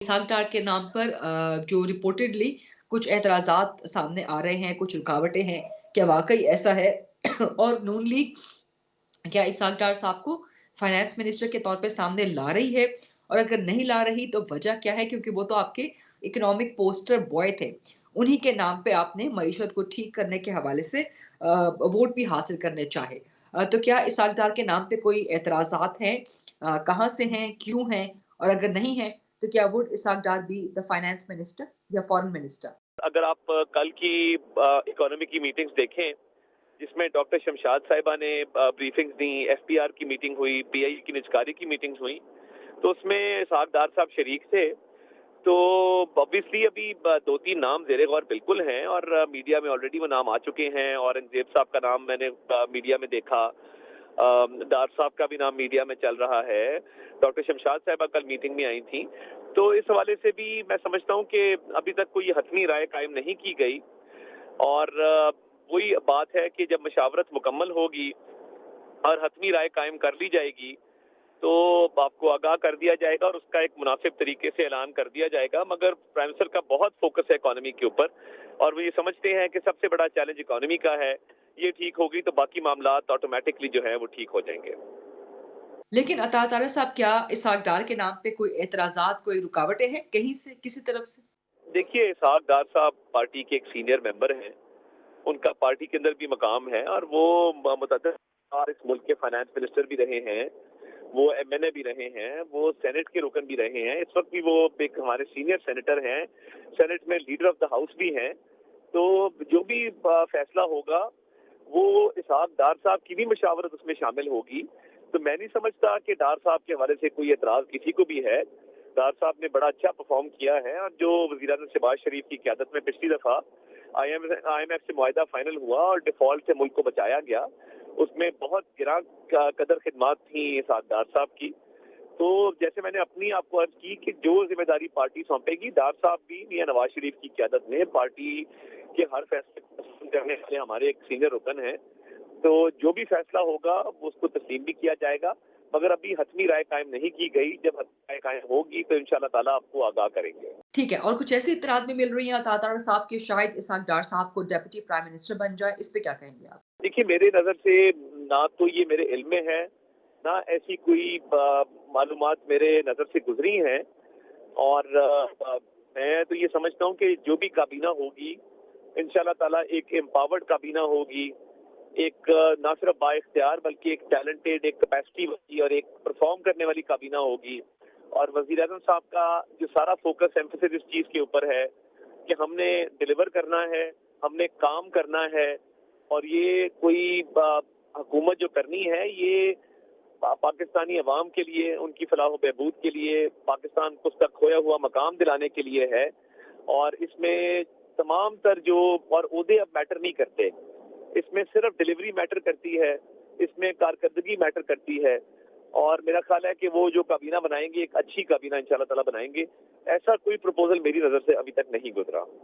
इसहाक डार के नाम पर जो रिपोर्टेडली कुछ एतराज़ात सामने आ रहे हैं, कुछ रुकावटें हैं, क्या वाक़ई ऐसा है? और नून लीग क्या इसहाक डार साहब को फाइनेंस मिनिस्टर के तौर पे सामने ला रही है? और अगर नहीं ला रही तो वजह क्या है? क्योंकि वो तो आपके इकोनॉमिक पोस्टर बॉय थे। उन्हीं के नाम पे आपने मईशत को ठीक करने के हवाले से वोट भी हासिल करने चाहे। तो क्या इसहाक डार के नाम पे कोई एतराज़ात हैं? कहाँ से हैं? क्यों हैं? और अगर नहीं है, तो क्या would Ishaq Dar be the finance minister या फॉरेन मिनिस्टर? अगर आप कल की इकोनॉमी की मीटिंग्स देखें, जिसमें डॉक्टर शमशाद साहिबा ने ब्रीफिंग्स दी, एफपीआर की मीटिंग हुई, पीआई की निजकारी की मीटिंग्स हुई, तो उसमें इसहाक डार साहब शरीक थे। तो ऑब्वियसली अभी दो तीन नाम ज़ेरे गौर बिल्कुल हैं और मीडिया में ऑलरेडी वो नाम आ चुके हैं। औरंगजेब साहब का नाम मैंने मीडिया में देखा, डार साहब का भी नाम मीडिया में चल रहा है, डॉक्टर शमशाद साहिबा कल मीटिंग में आई थी। तो इस हवाले से भी मैं समझता हूँ कि अभी तक कोई हतमी राय कायम नहीं की गई और वही बात है कि जब मशावरत मुकम्मल होगी और हतमी राय कायम कर ली जाएगी तो आपको आगाह कर दिया जाएगा और उसका एक मुनासिब तरीके से ऐलान कर दिया जाएगा। मगर प्राइम मिनिस्टर का बहुत फोकस है इकोनॉमी के ऊपर और वो ये समझते हैं कि सबसे बड़ा चैलेंज इकोनॉमी का है। ये ठीक होगी तो बाकी मामलात ऑटोमेटिकली जो है वो ठीक हो जाएंगे। लेकिन अता तारा साहब, क्या इसहाक डार के नाम पे कोई एतराज़ात, कोई रुकावटें हैं कहीं से, किसी तरफ से? देखिए, इसहाक डार साहब पार्टी के एक सीनियर मेंबर हैं, उनका पार्टी के अंदर भी मकाम है और वो मुतअद्दिद बार इस मुल्क के फाइनेंस मिनिस्टर भी रहे हैं, वो एमएनए भी रहे हैं, वो सेनेट के रुकन भी रहे हैं। इस वक्त भी वो एक हमारे सीनियर सेनेटर हैं, सेनेट में लीडर ऑफ द हाउस भी हैं। तो जो भी फैसला होगा वो इसहाक डार साहब की भी मशावरत उसमें शामिल होगी। तो मैं नहीं समझता कि डार साहब के हवाले से कोई एतराज किसी को भी है। डार साहब ने बड़ा अच्छा परफॉर्म किया है और जो वज़ीर-ए-आज़म शहबाज शरीफ की क़यादत में पिछली दफ़ा आईएमएफ से मुआहिदा फाइनल हुआ और डिफॉल्ट से मुल्क को बचाया गया, उसमें बहुत गिरां कदर खिदमात थी इसहाक डार साहब की। तो जैसे मैंने अपनी आपको अर्ज की कि जो जिम्मेदारी पार्टी सौंपेगी, डार साहब भी मियां नवाज शरीफ की क़यादत में पार्टी के हर फैसले को तस्लीम करने वाले हमारे एक सीनियर रुकन हैं। तो जो भी फैसला होगा वो उसको तस्लीम भी किया जाएगा, मगर अभी हतमी राय कायम नहीं की गई। जब हतमी राय कायम होगी तो इंशाल्लाह ताला आपको आगाह करेंगे। ठीक है, और कुछ ऐसी इत्तलात भी मिल रही हैं अता तारा साहब कि शायद इसहाक डार साहब को डेप्यूटी प्राइम मिनिस्टर बन जाए, इस पे क्या कहेंगे आप? देखिए, मेरे नज़र से ना तो ये मेरे इल्म में है, ना ऐसी कोई मालूमात मेरे नज़र से गुजरी हैं और मैं तो ये समझता हूँ कि जो भी काबीना होगी इंशाल्लाह ताला एक एम्पावर्ड काबीना होगी, एक ना सिर्फ बाइख्तियार बल्कि एक टैलेंटेड, एक कैपेसिटी वाली और एक परफॉर्म करने वाली काबीना होगी। और वज़ीर आज़म साहब का जो सारा फोकस एम्फेसिस इस चीज़ के ऊपर है कि हमने डिलीवर करना है, हमने काम करना है और ये कोई हुकूमत जो करनी है ये पाकिस्तानी अवाम के लिए, उनकी फलाह बहबूद के लिए, पाकिस्तान को उसका खोया हुआ मकाम दिलाने के लिए है। और इसमें तमाम तर जो और ओहदे अब मैटर नहीं करते, इसमें सिर्फ डिलीवरी मैटर करती है, इसमें कारकर्दगी मैटर करती है। और मेरा ख्याल है कि वो जो काबीना बनाएंगे एक अच्छी काबीना इंशाल्लाह ताला बनाएंगे। ऐसा कोई प्रपोजल मेरी नज़र से अभी तक नहीं गुजरा।